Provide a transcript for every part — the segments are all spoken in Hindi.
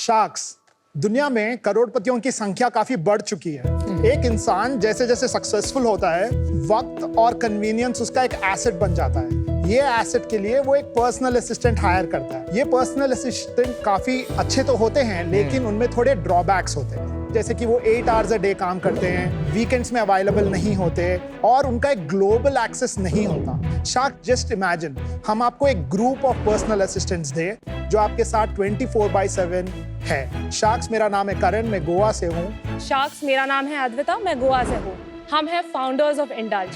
शार्क्स दुनिया में करोड़पतियों की संख्या काफी बढ़ चुकी है। एक इंसान जैसे जैसे सक्सेसफुल होता है, वक्त और कन्वीनियंस उसका एक एसेट बन जाता है। ये एसेट के लिए वो एक पर्सनल असिस्टेंट हायर करता है। ये पर्सनल असिस्टेंट काफी अच्छे तो होते हैं, लेकिन उनमें थोड़े ड्रॉबैक्स होते हैं, जैसे कि वो 8 आवर्स अ डे काम करते हैं, वीकेंड्स में अवेलेबल नहीं होते और उनका एक ग्लोबल एक्सेस नहीं होता। शार्क, जस्ट इमेजिन हम आपको एक ग्रुप ऑफ पर्सनल असिस्टेंट्स दे जो आपके साथ 24/7 है। शार्क्स, मेरा नाम है करण, मैं गोवा से हूँ। शार्क्स, मेरा नाम है अद्विता, मैं गोवा से हूँ। हम हैं फाउंडर्स ऑफ इंडल्ज।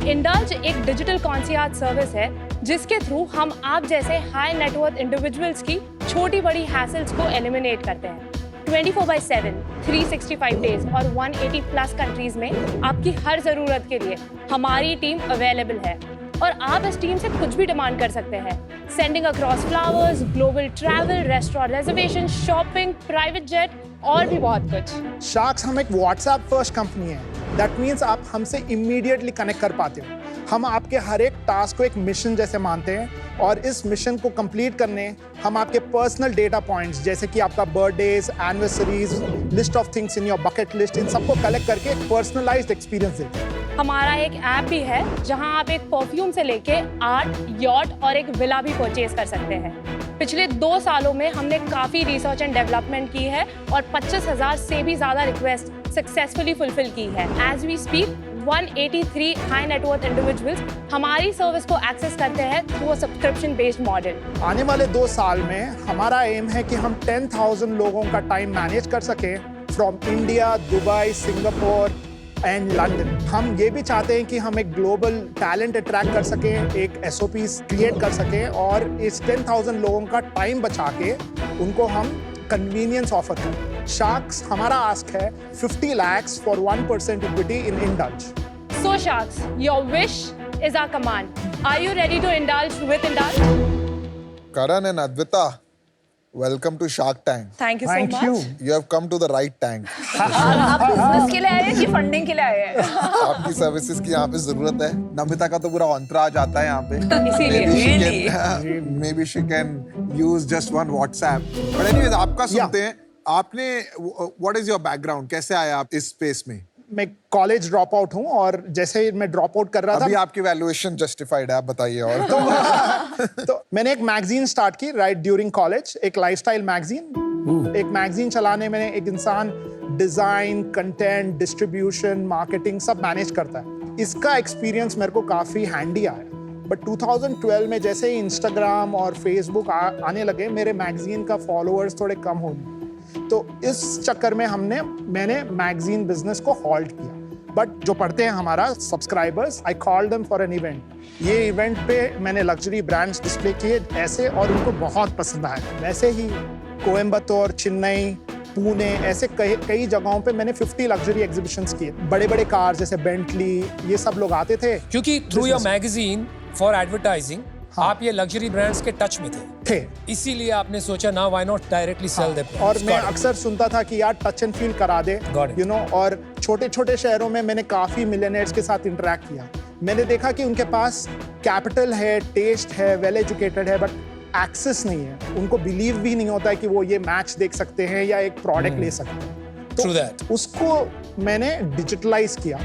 इंडल्ज एक डिजिटल कॉन्सियर्ज सर्विस है जिसके थ्रू हम आप जैसे हाई नेटवर्थ इंडिविजुअल्स की छोटी बड़ी हैसल्स को एलिमिनेट करते हैं। 24/7, 365 डेज और 180 प्लस कंट्रीज में आपकी हर जरूरत के लिए हमारी टीम अवेलेबल है और आप इस टीम से कुछ भी डिमांड कर सकते हैं। Sending across flowers, global travel, restaurant reservation, shopping, private jet और भी बहुत कुछ। शार्क्स, हम एक व्हाट्सएप फर्स्ट कंपनी है। दैट मीन्स आप हमसे इमीडिएटली कनेक्ट कर पाते हो। हम आपके हर एक टास्क को एक मिशन जैसे मानते हैं और इस मिशन को कंप्लीट करने हम आपके पर्सनल डेटा पॉइंट्स जैसे कि आपका birthdays, anniversaries, list of things in your bucket list, इन सबको कलेक्ट करके एक पर्सनलाइज्ड एक्सपीरियंस देते हैं। हमारा एक ऐप भी है जहां आप एक परफ्यूम से लेके आर्ट, यॉट और एक विला भी परचेज कर सकते हैं। पिछले 2 सालों में हमने काफी रिसर्च एंड डेवलपमेंट की है और 25,000 से भी ज्यादा रिक्वेस्ट सक्सेसफुली फुलफिल की है। As we speak 183 high net worth individuals हमारी सर्विस को एक्सेस करते हैं through a subscription based model. आने वाले 2 साल में हमारा एम है कि हम 10,000 लोगों का टाइम मैनेज कर सकें from India, Dubai, Singapore and London. हम ये भी चाहते हैं कि हम एक ग्लोबल टैलेंट अट्रैक्ट कर सकें, एक SOPs क्रिएट कर सकें और इस 10,000 लोगों का टाइम बचा के उनको हम कन्वीनियंस ऑफर करें। शार्क्स, हमारा आस्क है 50 lakhs for 1% equity in Indulge. So Sharks, your wish is our command. Are you ready to indulge with Indulge? Karan and Advita, welcome to Shark Tank. Thank you so Thank much. you. You have come to the right tank. आप बिजनेस के लिए आए हैं कि फंडिंग के लिए आए हैं? आपकी सर्विसेज की यहाँ पे जरूरत है। नमिता का तो पूरा ऑन्ट्राज आता है यहाँ पे। इसीलिए Maybe she can use just one WhatsApp. But anyways, आपका सुनते हैं। आपने what is your background? कैसे आए आप इस स्पेस में? मैं कॉलेज ड्रॉप आउट हूँ और जैसे मैं ड्रॉप आउट कर रहा अभी था आपकी वैल्यूएशन जस्टिफाइड है, आप बताइए और। तो मैंने एक मैगजीन स्टार्ट की राइट ड्यूरिंग कॉलेज, एक लाइफस्टाइल मैगजीन। एक मैगजीन चलाने में एक इंसान डिजाइन, कंटेंट, डिस्ट्रीब्यूशन, मार्केटिंग सब मैनेज करता है। इसका एक्सपीरियंस मेरे को काफी हैंडी आया। बट 2012 में जैसे ही इंस्टाग्राम और फेसबुक आने लगे, मेरे मैगजीन का फॉलोअर्स थोड़े कम होने। तो इस चक्कर में मैंने मैगजीन बिजनेस को हॉल्ट किया। बट जो पढ़ते हैं हमारा subscribers, I call them for an event. ये इवेंट पे मैंने लग्जरी ब्रांड्स डिस्प्ले किए ऐसे और उनको बहुत पसंद आया। वैसे ही कोयम्बतूर, चेन्नई, पुणे, ऐसे कई जगहों पे मैंने 50 लग्जरी एग्जीबिशंस किए। बड़े बड़े कार जैसे बेंटली, ये सब लोग आते थे क्योंकि through your magazine for advertising आप ये लग्जरी ब्रांड्स के टच में थे, इसीलिए आपने सोचा ना why not directly sell them. और मैं अक्सर सुनता था कि यार टच एंड फील करा दे, यू नो। और छोटे छोटे शहरों में मैंने काफी मिलियनेयर्स के साथ इंटरेक्ट किया। मैंने देखा कि उनके पास कैपिटल है, टेस्ट है, वेल एजुकेटेड है, बट एक्सेस नहीं है। उनको बिलीव भी नहीं होता है कि वो ये मैच देख सकते हैं या एक प्रोडक्ट ले सकते हैं। तो उसको मैंने डिजिटलाइज किया।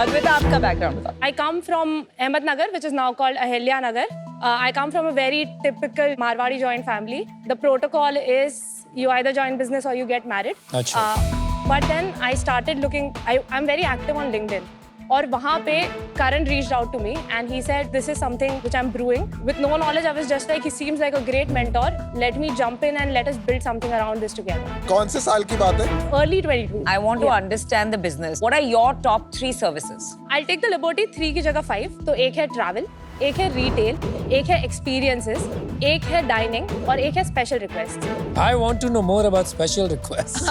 अद्विता, आपका बैकग्राउंड बताओ। I come from Ahmednagar, which is now called Ahilya Nagar. I come from a very typical Marwadi joint family. The protocol is you either join business or you get married. But then I started looking. I'm very active on LinkedIn. और वहाँ पे Karan reached out to me and he said this is something which I'm brewing. With no knowledge, I was just like, he seems like a great mentor. Let me jump in and let us build something around this together. कौन से साल की बात है? Early 22. I want to understand the business. What are your top 3 services? I'll take the liberty 3 की जगह 5. तो एक है travel, एक है रिटेल, एक है एक्सपीरियंसेस, एक है डाइनिंग और एक है special request. I want to know more about special requests.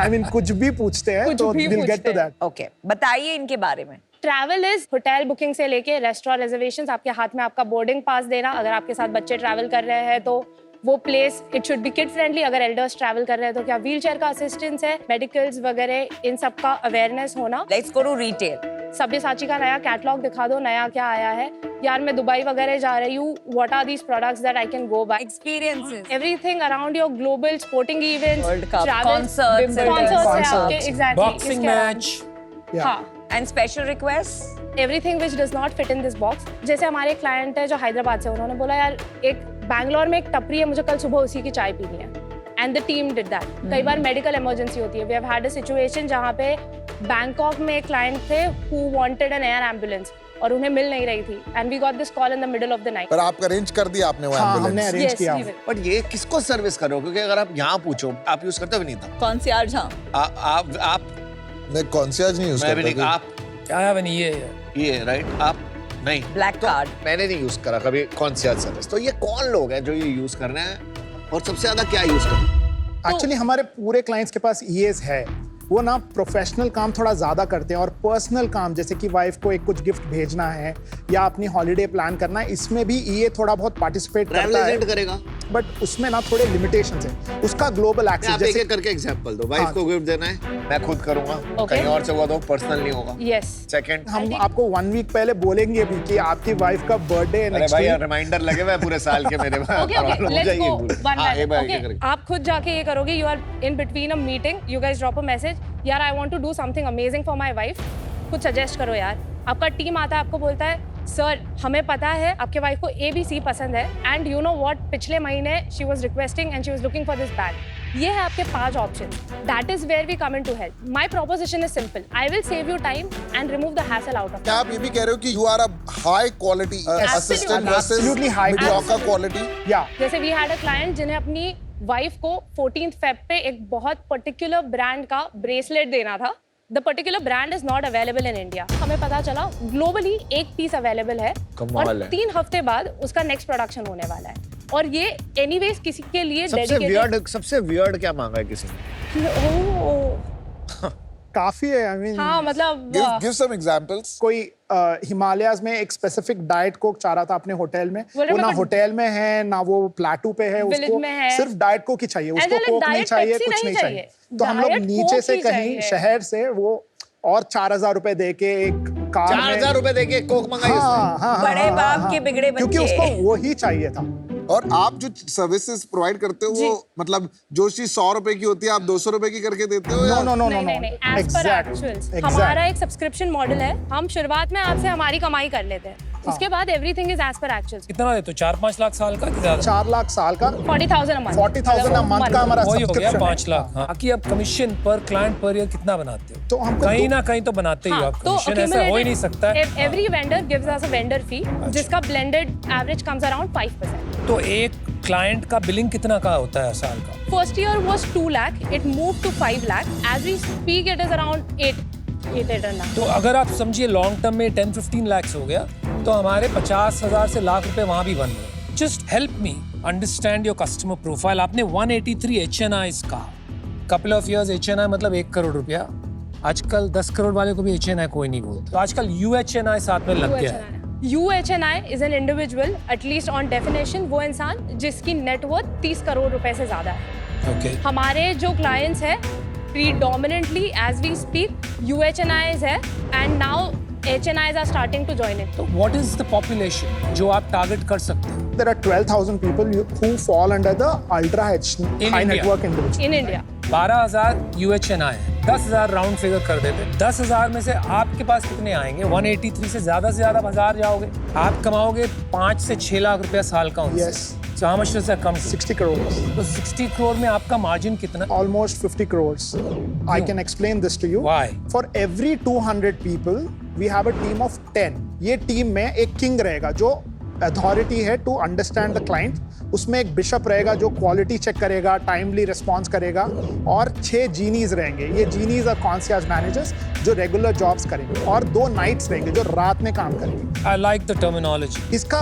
I mean, कुछ भी पूछते हैं तो we'll get to that. Okay, बताइए इनके बारे में। ट्रैवल इज होटल बुकिंग से लेके रेस्टोरेंट रिजर्वेशंस, आपके हाथ में आपका बोर्डिंग पास देना। अगर आपके साथ बच्चे ट्रैवल कर रहे हैं तो वो place it should be kid friendly, अगर एल्डर्स ट्रैवल कर रहे हैं तो क्या व्हील चेयर का असिस्टेंस है, मेडिकल्स वगैरह, इन सब का अवेयरनेस होना। Let's go to retail. Sabyasachi का नया कैटलॉग दिखा दो, नया क्या आया है यार, मैं दुबई वगैरह जा रही हूँ, what are these products that I can go buy, Experiences. Everything around your global sporting events, World Cup, concerts, sponsors, exactly, boxing match, हाँ, And special requests. Everything which does not fit in this box. जैसे हमारे क्लाइंट है जो हैदराबाद से, उन्होंने बोला यार एक बैंगलोर में एक टपरी है, मुझे कल सुबह उसी की चाय पीनी है, and the team did that. कई बार मेडिकल इमरजेंसी होती है, we have had a situation जहाँ पे बैंकॉक में एक क्लाइंट थे who wanted an air ambulance और उन्हें मिल नहीं रही थी, and we got this call in the middle of the night. पर आप अरेंज कर दिया आपने वो हाँ, हमने एम्बुलेंस? अरेंज किया। बट ये किसको सर्विस करो, क्योंकि अगर आप यहाँ पूछो, आप यूज करते हो विनीता? Concierge, हाँ. आप मैं कॉन्शियस नहीं यूज मैं भी नहीं, करता। आप I have an EA. ये राइट, आप नहीं। Black card. मैंने नहीं यूज करा कभी कॉन्शियस सर्विस। तो ये कौन लोग हैं जो ये यूज कर रहे हैं और सबसे ज्यादा क्या यूज कर रहे हैं? एक्चुअली हमारे पूरे क्लाइंट्स के पास ईएस है, वो ना प्रोफेशनल काम थोड़ा ज़्यादा करते हैं और पर्सनल काम जैसे कि वाइफ को एक कुछ गिफ्ट भेजना है या अपनी हॉलीडे प्लान करना है, इसमें भी ईए थोड़ा बहुत पार्टिसिपेट ट्रैवल करता है, एजेंट करेगा? बट उसमें ना थोड़े लिमिटेशंस हैं। उसका ग्लोबल एक्सेस आप एक जैसे एक करके एग्जांपल दो। वाइफ हाँ। को गिफ्ट देना है, मैं खुद करूंगा, Okay. कहीं और से हुआ तो पर्सनल नहीं होगा। यस, सेकंड, हम आपको 1 वीक पहले बोलेंगे भी कि आपकी वाइफ का बर्थडे अरे नेक्स्ट भाई वीक। रिमाइंडर लगे हुए पूरे साल के मेरे पास। Okay okay, let's go one हाँ, एक बार ओके। एक करके। आप खुद जाके ये करोगे, you are in between a meeting, you guys drop a message, यार I want to do something amazing for my wife, कुछ सजेस्ट करो यार। आपका टीम आता है, आपको बोलता है सर हमें पता है आपके वाइफ को ABC पसंद है, एंड यू नो व्हाट, पिछले महीने she was requesting and she was looking for this bag. ये है आपके 5 option, that is where we come in to help. My proposition is simple, I will save you time and remove the hassle out of. क्या आप ये भी कह रहे हो कि you are a high quality assistant versus Absolutely high mediocre quality? या जैसे वी हैड अ क्लाइंट जिन्हें अपनी वाइफ को 14th Feb पे एक बहुत पर्टिकुलर ब्रांड का ब्रेसलेट देना था। The particular brand is not available in India. हमें पता चला ग्लोबली एक पीस अवेलेबल है कमाल और है। 3 हफ्ते बाद उसका नेक्स्ट प्रोडक्शन होने वाला है, और ये एनीवेज किसी के लिए सबसे वियर्ड क्या मांगा है किसी ने? काफी है, आई मीन हाँ मतलब गिव सम एग्जांपल्स। कोई हिमालयाज में एक स्पेसिफिक डाइट कोक चाह रहा था अपने होटल में, बोल रहे वो ना मैं- होटल में है ना वो प्लाटू पे है, Village उसको में है। सिर्फ डाइट कोक ही चाहिए, उसको like कोक नहीं diet चाहिए, Pepsi कुछ नहीं नहीं चाहिए। चाहिए। तो हम लोग Diet नीचे Coke से ही कहीं चाहिए। शहर से वो और 4000 रुपए दे के एक कार 4000 रुपए देके कोक मंगाई उसने? हाँ, हाँ, बड़े हाँ, बाप हाँ, के बिगड़े क्योंकि बच्चे। उसको वो ही चाहिए था। और आप जो सर्विसेज प्रोवाइड करते हो वो मतलब जो चीज 100 रुपए की होती है आप 200 रुपए की करके देते हो? नो या नो नो नहीं नो नहीं नहीं, एज पर एक्चुअल्स हमारा एक सब्सक्रिप्शन मॉडल है। हम शुरुआत में आपसे हमारी कमाई कर लेते हैं, उसके बाद everything is as per actuals. कितना देते हो? 4-5 लाख साल का कि ज्यादा? 4 लाख साल का 40,000 a month। 40,000 a month का हमारा वही हो गया सब्सक्रिप्शन 5 लाख। हाँ, बाकी आप कमीशन पर क्लाइंट पर ईयर कितना बनाते हो? तो हमको कहीं दो- ना कहीं तो बनाते ही हो आप तो कमीशन, ऐसा हो ही नहीं सकता है। Every vendor gives us a vendor fee जिसका ब्लेंडेड एवरेज कम्स अराउंड 5%। तो एक क्लाइंट का बिलिंग कितना का होता है साल का? First year was 2 lakh, it moved to 5 lakh. As we speak, it is around 8.5 तो अगर आप समझिए लॉन्ग टर्म में 10-15 lakhs हो गया, तो हमारे 50,000 से लाख रुपए वहां भी बन रहे। Just help me understand your customer profile. आपने 183 HNIs का, कपल ऑफ इयर्स HNI मतलब 1 करोड़ रुपया। आजकल 10 करोड़ वाले को भी HNI कोई नहीं बोलता, तो आजकल UHNI साथ में लग गया है। UHNI is an individual, at least on definition, वो इंसान जिसकी नेटवर्थ 30 करोड़ रुपए से ज्यादा है। ओके, हमारे जो क्लाइंट्स हैं predominantly as we speak UHNIs है, and now HNIs are starting to join in. तो व्हाट इज द पॉपुलेशन जो आप टारगेट कर सकते हैं? There are 12,000 people who fall under the ultra high India. net worth individual. In India. 12,000 UHNI है, 10,000 राउंड फिगर कर देते। 10,000 में से आपके पास कितने आएंगे? 183 से ज्यादा 1000 जाओगे। आप कमाओगे 5 से 6 लाख रुपया साल का उनसे। Yes. So how much does that come to? 60 crores. तो 60 करोड़ में आपका मार्जिन कितना? Almost 50 crores. I can explain this to you. Why? For every 200 people, we have a team of 10. ये टीम में एक किंग रहेगा जो अथॉरिटी है टू अंडरस्टैंड द क्लाइंट। उसमें एक बिशप रहेगा जो क्वालिटी चेक करेगा, टाइमली रिस्पॉन्स करेगा, और 6 जीनीज रहेंगे। ये जीनीज और कॉन्सियज मैनेजर्स जो रेगुलर जॉब्स करेंगे, और 2 नाइट्स रहेंगे जो रात में काम करेंगे। I like the terminology. इसका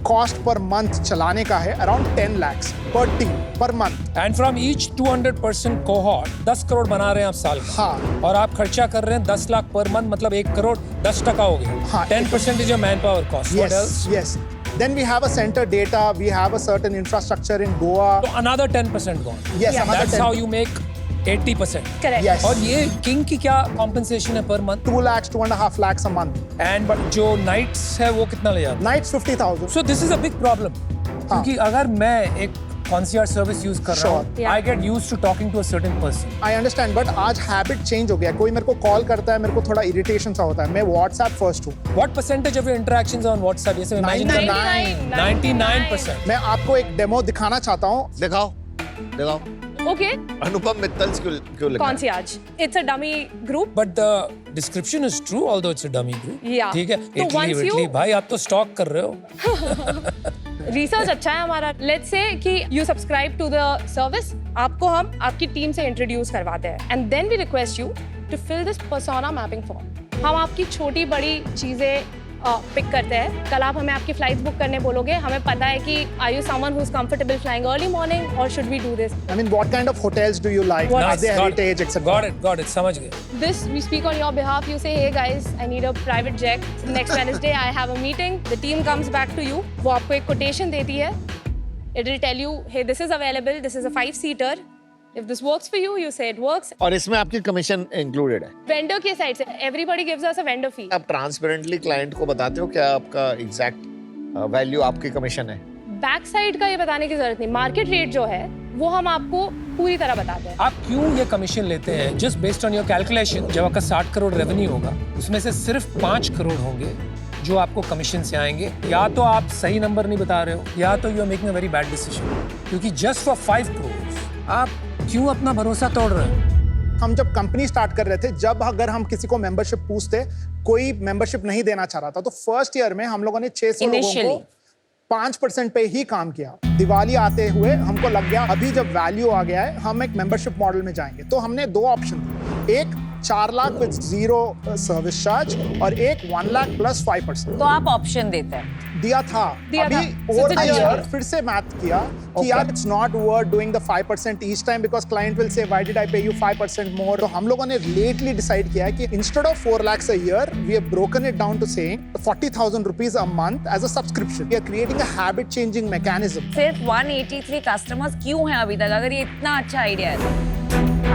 कॉस्ट पर मंथ चलाने का है अराउंड 10 lakhs पर team per month. And from each 200% cohort 10 crore बना रहे हैं आप साल में। हाँ। और आप खर्चा कर रहे हैं 10 लाख पर मंथ, मतलब 1 करोड़ 10% हो गया। हाँ, 10% is your manpower cost. What else? Yes. Then we have a center data. We have a certain infrastructure in Goa. So another 10% gone. Yes, Yeah. another That's 10. how you make 80%. Correct. Yes. और ये किंग की क्या कॉम्पेंसेशन है per month? 2 lakhs, 2.5 lakhs a month. And जो नाइट्स है वो कितना ले जाता Nights 50,000. है? So this is a big problem, क्योंकि अगर मैं एक कॉन्सियर्ज सर्विस यूज कर रहा हूँ, Sure. Yeah. I get used to talking to a certain person. I understand, but आज हैबिट चेंज हो गया. कोई मेरे को कॉल करता है, मेरे को थोड़ा इरिटेशन सा होता है. मैं व्हाट्सएप फर्स्ट हूँ. What percentage of your interactions on WhatsApp? ये सब इमेजिन 99%. मैं आपको एक डेमो दिखाना चाहता हूँ. दिखाओ दिखाओ Okay. अनुपम मित्तल क्यों लिखा है? Concierge. It's a dummy group. But the description is true, although it's a dummy group. Yeah. ठीक है. तो इटली once इटली you- भाई आप तो स्टॉक कर रहे हो. रिसर्च अच्छा है हमारा. Let's say that you subscribe to the service, आपको हम आपकी टीम से इंट्रोड्यूस करवाते हैं and then we request you to fill this persona mapping form. हम आपकी छोटी बड़ी चीजें पिक करते हैं. कल आप हमें आपकी फ्लाइट्स बुक करने बोलोगे, हमें पता है कि are you someone who is comfortable flying early morning और should we do this. I mean, what kind of hotels do you like? What- Are they heritage, etc.? Got it, समझ गए. This we speak on your behalf. You say, hey guys, I need a private jet. Next Wednesday I have a meeting. The team comes back to you. वो आपको एक quotation देती है. It will tell you, hey, this is available. This is a 5-seater. If this works for you, you say it works. और इसमें आपकी कमीशन इंक्लूडेड है. Vendor के साइड से everybody gives us a vendor fee. आप ट्रांसपेरेंटली क्लाइंट को बताते हो क्या आपका एग्जैक्ट वैल्यू आपकी कमीशन है? बैक साइड का ये बताने की जरूरत नहीं. मार्केट रेट जो है वो हम आपको पूरी तरह बताते हैं. आप क्यों ये कमीशन लेते हैं? Just based on your calculation, जब आपका 60 करोड़ रेवेन्यू होगा, उसमें से सिर्फ 5 करोड़ होंगे जो आपको कमीशन से आएंगे. या तो आप सही नंबर नहीं बता रहे हो, या तो you are making a very bad decision. क्योंकि जस्ट फॉर 5 करोड़ आप क्यों अपना भरोसा तोड़ रहे हो? हम जब कंपनी स्टार्ट कर रहे थे, जब अगर हम किसी को मेंबरशिप पूछते, कोई मेंबरशिप नहीं देना चाह रहा था, तो फर्स्ट ईयर में हम लोगों ने 600 लोगों को Initially. 5% पे ही काम किया. दिवाली आते हुए हमको लग गया अभी जब वैल्यू आ गया है हम एक मेंबरशिप मॉडल में जाएंगे. तो हमने 2 ऑप्शन दिए. एक 4 लाख विद 0 सर्विस चार्ज और एक 1 लाख प्लस 5%. तो आप ऑप्शन देते हैं. दिया था. दिया अभी था. Over So the it's year अच्छा. फिर से मैथ किया कि यार it's not worth doing the 5% each time because client will say why did I पे यू 5% मोर. तो हम लोगों ने लेटली डिसाइड किया है कि instead of 4 lakhs a year we have broken it down to saying 40,000 rupees a month as a subscription. We are creating a habit changing mechanism. सिर्फ 183 कस्टमर्स क्यों हैं अभी तक, अगर ये इतना अच्छा आइडिया है तो?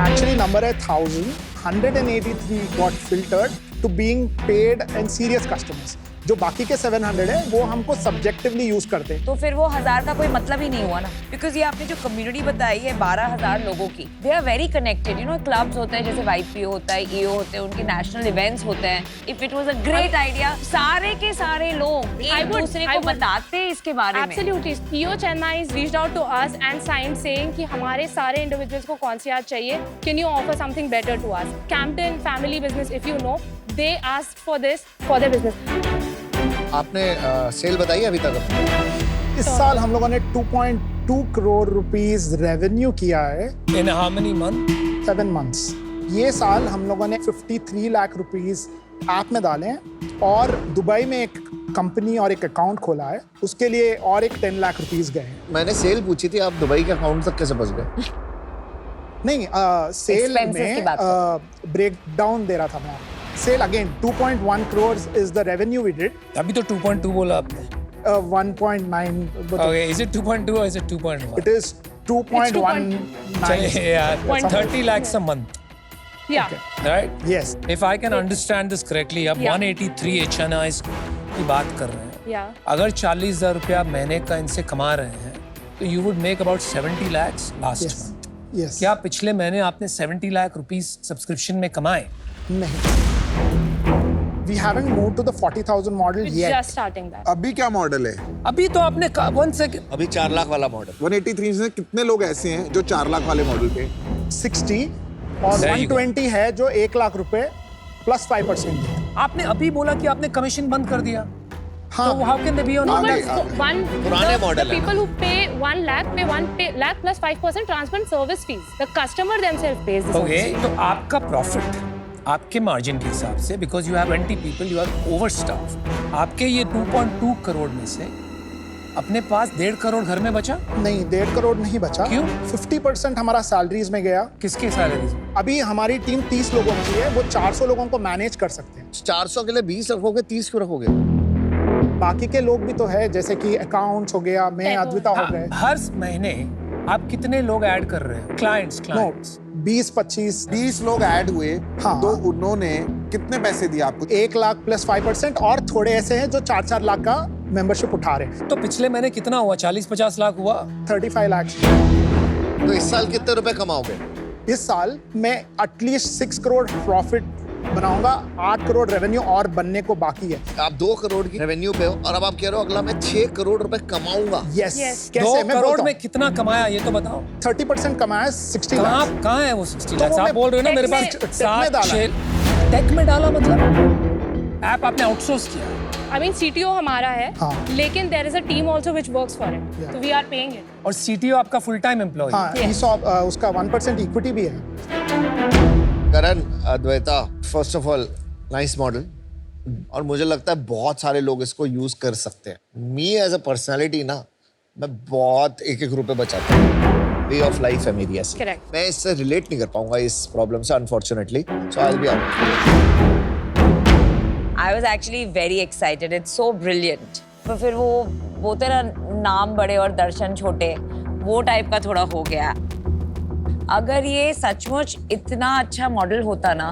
Actually number है 1,000. 183 got filtered to being paid and serious customers. जो बाकी के 700 है वो हमको सब्जेक्टिवली यूज करते हैं. तो फिर वो 1000 का कोई मतलब ही नहीं हुआ ना, बिकॉज ये आपने जो कम्युनिटी बताई है 12,000 लोगों की, they are very connected. You know clubs होते हैं जैसे YPO होता है, EO होते हैं, उनके नेशनल इवेंट्स होते हैं. If it was a great idea, सारे के सारे लोग एक दूसरे को बताते हैं इसके बारे में. Absolutely. EO Chennai has reached out to us and signed saying कि हमारे सारे individuals को concierge चाहिए. Can you offer something better to us? Campton Family Business, if you know, they asked for this for their business. आपने सेल बताई अभी तक अपनी? इस साल हम लोगों ने 2.2 करोड़ रुपीस रेवेन्यू किया है. In how many month? 7 months. ये साल हम लोगों ने 53 लाख रुपीस ऐप में डाले हैं और दुबई में एक कंपनी और एक अकाउंट खोला है, उसके लिए और एक 10 लाख रुपीस गए हैं. मैंने सेल पूछी थी, आप दुबई के अकाउंट तक कैसे फंस गए? नहीं सेल Expenses की बात में ब्रेक डाउन दे रहा था मैं. Sell again 2.1 crores is the revenue we did. अभी तो 2.2 बोला आपने. 1.9 but Okay, is it 2.2 or is it 2.1? it is 2.19. चलिए यार, 30 lakhs a month, Yeah. right? Yes. If I can understand this correctly, आप Yeah. 183 HNIs की बात कर रहे हैं. Yeah. अगर 40,000 रुपया महीने का इनसे कमा रहे हैं, तो you would make about 70 lakhs last Yes. month. Yes. क्या पिछले महीने आपने 70 लाख रुपीस सब्सक्रिप्शन में कमाए? नहीं. We haven't moved to the 40,000 model We're yet. just starting that. अभी क्या मॉडल है? अभी तो आपने 1 सेकंड. अभी 4 लाख वाला मॉडल. 183 में कितने लोग ऐसे हैं जो 4 लाख वाले मॉडल पे? 60 और There you go. 120 है जो 1 लाख रुपए प्लस 5%. आपने अभी बोला कि आपने कमीशन बंद कर दिया. हाँ. तो how can they be on हाँ, the नहीं, One, पुराने the model है people who pay 1 lakh pay 1 lakh plus 5% transparent service fees. The customer themselves pays the Okay, service. तो आपका प्रॉफिट आपके मार्जिन के हिसाब से, because you have 20 people, you are overstaff, आपके ये 2.2 करोड़ में से अपने पास 1.5 करोड़ घर में बचा. नहीं 1.5 करोड़ नहीं बचा. क्यों? 50% हमारा सैलरीज में गया. किसके सैलरीज में? अभी हमारी टीम 30 लोगों की है, वो 400 लोगों को मैनेज कर सकते हैं. 400 के लिए 20 रखोगे, 30 क्यों रखोगे? बाकी के लोग भी तो है, जैसे कि अकाउंट्स हो गया, मैं Tech हो अद्विता हो गए। हर महीने आप कितने लोग ऐड कर रहे हैं? क्लाइंट्स नो, क्लाइंट्स 20-25 20 लोग ऐड हुए, हाँ। तो उन्होंने कितने पैसे दिए आपको? 1 लाख प्लस 5%, और थोड़े ऐसे हैं जो 4-4 लाख का मेंबरशिप उठा रहे हैं। तो पिछले महीने कितना हुआ? 40-50 लाख हुआ। 35 लाख। तो इस साल कितने रुपए कमाओगे? इस साल मैं एटलीस्ट 6 करोड़ प्रॉफिट बनाऊंगा, 8 करोड़ रेवेन्यू और बनने को बाकी है। आप 2 करोड़ की रेवेन्यू पे हो और अब आप कह रहे हो अगला मैं 6 करोड़ रुपए कमाऊंगा। Yes, Yes. 2 कैसे मैं करोड़ में कितना कमाया ये तो बताओ। 30% कमाया, 60 लाख। कहाँ है वो 60 तो लाख? वो आप मैं बोल रहे हो ना मेरे tech पास में- tech में डाला है। टेक में डाला मतलब ऐप आपने आउटसोर्स किया। I mean CTO हमारा है, हाँ। लेकिन there is a team also which works for it. Yeah. So we are paying it. और सीटीओ आपका फुल टाइम एम्प्लॉय। हाँ, ESOP, उसका 1% इक्विटी भी है। Karan, Advaita, first of all nice model, और मुझे लगता है बहुत सारे लोग इसको यूज कर सकते हैं। मी एज अ पर्सनालिटी ना, मैं बहुत एक रुपए बचाता हूँ। वे ऑफ लाइफ है मेरी ऐसी। Correct. मैं इससे रिलेट नहीं कर पाऊंगा इस प्रॉब्लम से, unfortunately, so I will be out. I was actually very excited. It's so brilliant. तो फिर वो तेरा नाम बड़े और दर्शन छोटे, वो टाइप का थोड़ा हो गया। अगर ये सचमुच इतना अच्छा मॉडल होता ना,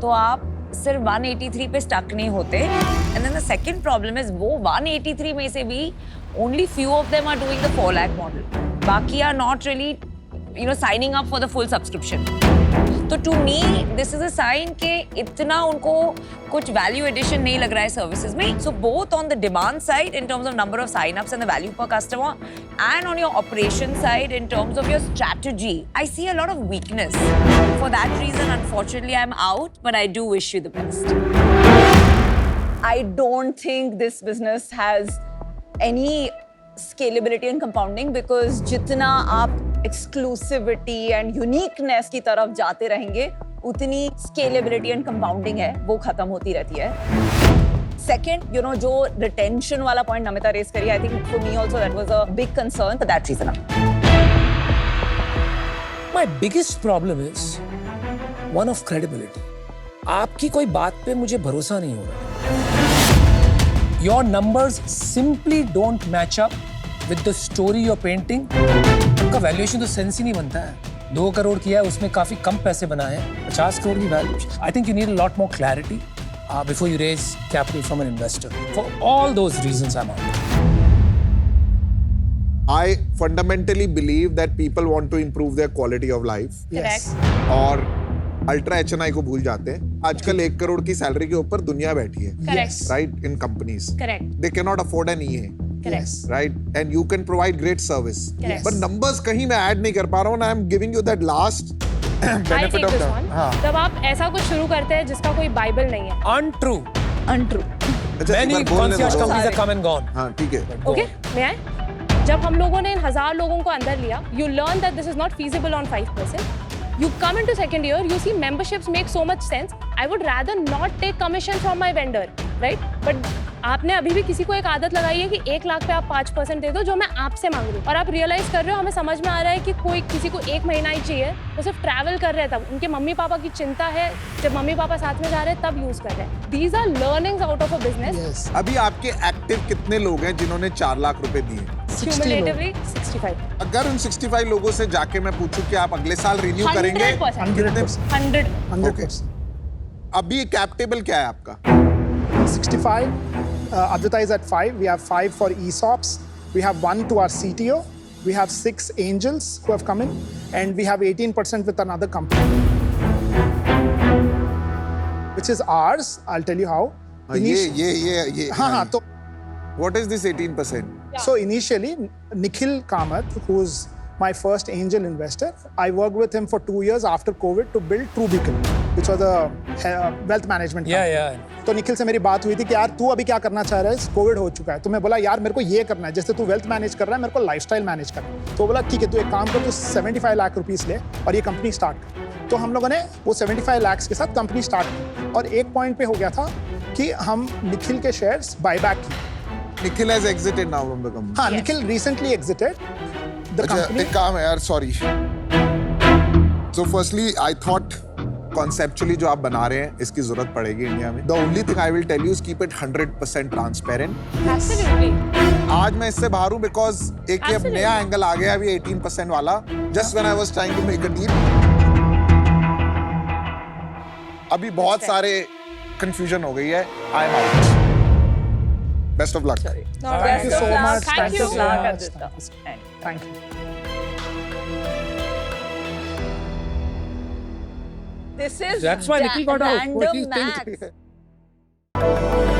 तो आप सिर्फ 183 पे स्टक नहीं होते। And then the second problem is वो 183 में से भी only few of them are doing the 4 lakh model, बाकी are not really signing up for the full subscription. तो to me this is a sign कि इतना उनको कुछ वैल्यू एडिशन नहीं लग रहा है सर्विसेज में। So both on the demand side in terms of number of sign ups and the value per customer, and on your operation side in terms of your strategy, I see a lot of weakness. For that reason unfortunately I am out, but I do wish you the best. I don't think this business has any scalability and compounding, because जितना आप exclusivity and uniqueness की तरफ जाते रहेंगे, उतनी scalability and compounding है वो खत्म होती रहती है। Second, जो retention वाला point नमिता रेस करी, I think for me also that was a big concern for that reason. My biggest problem is one of credibility. आपकी कोई बात पे मुझे भरोसा नहीं हो रहा। Your numbers simply don't match up with the story you're painting. आपका वैल्यूएशन तो सेंस ही नहीं बनता है। 2 करोड़ किया है, उसमें काफी कम पैसे बनाए हैं, 50 करोड़ की valuation. I think you need a lot more clarity before you raise capital from an investor. For all those reasons, I'm out. I fundamentally believe that people want to improve their quality of life. Yes. और अल्ट्रा HNI को भूल जाते हैं। आजकल 1 करोड़ की सैलरी के ऊपर दुनिया बैठी है, Correct. right? In companies, Correct. they cannot afford an EA, Correct. right? And you can provide great service. Correct. But numbers कहीं मैं ऐड नहीं कर पा रहा हूँ, and I'm giving you that last I'll benefit take of this the. one. हाँ। जब आप ऐसा कुछ शुरू करते हैं जिसका कोई बाइबल नहीं है, Untrue. Untrue. अच्छा, एक Many बार बोलने concierge दो। companies have come and gone. हाँ, ठीक है। ओके मैं आए? जब हम लोगों ने इन 1000 लोगों को अंदर लिया, you learn that this is not feasible on 5%. You come into second year, you see memberships make so much sense. I would rather not take commission from my vendor, right? But आपने अभी भी किसी को एक आदत लगाई है कि 1 लाख पे आप 5% दे दो, जो मैं आपसे मांग रही हूँ, और आप रियलाइज कर रहे हो, हमें समझ में आ रहा है कि कोई किसी को 1 महीना ही चाहिए, वो सिर्फ ट्रैवल कर रहे हैं तब, उनके मम्मी पापा की चिंता है, जब मम्मी पापा साथ में जा रहे हैं तब यूज कर रहे हैं। These are learnings out of a business. Yes. अभी आपके एक्टिव कितने लोग हैं जिन्होंने 4 लाख रुपए दिए? 60 लोग। Cumulatively 65. अगर उन 65 लोगों से जाके मैं पूछूं कि आप अगले साल रिन्यू करेंगे, 100%. 100%. 100. 100%. अभी कैप टेबल क्या है आपका? 65. Advita is at 5. We have 5 for ESOPs. We have 1 to our CTO. We have 6 angels who have come in, and we have 18% with another company, which is ours. I'll tell you how. ये हाँ, तो What is this 18%? So initially, Nikhil Kamath, who's my first angel investor, I worked with him for 2 years after COVID to build TrueBeacon, which was a wealth management company. Yeah. तो निखिल से मेरी बात हुई थी कि यार तू अभी क्या करना चाह रहा है, कोविड हो चुका है। तो मैं बोला यार मेरे को ये करना है, जैसे तू वेल्थ मैनेज कर रहा है, मेरे को लाइफस्टाइल मैनेज करना है। तो बोला ठीक है, तू एक काम कर, तू 75 लाख रुपीस ले और ये कंपनी स्टार्ट कर। तो हम लोगों ने वो 75 लाख के साथ कंपनी स्टार्ट की, और एक पॉइंट पे हो गया था कि हम निखिल के शेयर्स बायबैक की। Nikhil has exited now from the company. हाँ, Yes. Nikhil recently exited the अच्छा, company. एक काम है यार, sorry. So firstly, I thought conceptually जो आप बना रहे हैं इसकी जरूरत पड़ेगी इंडिया में. The only thing I will tell you is keep it 100% transparent. Absolutely. आज मैं इससे बाहर हूं बिकॉज एक ये Absolutely. नया एंगल आ गया अभी 18% वाला. Just when I was trying to make a deal. अभी बहुत सारे कंफ्यूजन हो गई है. I am out. Best of luck. Thank you so much. Thank you. so much. Advita. Thank you. This is That's why Nikhil got out. What do you random think? maths.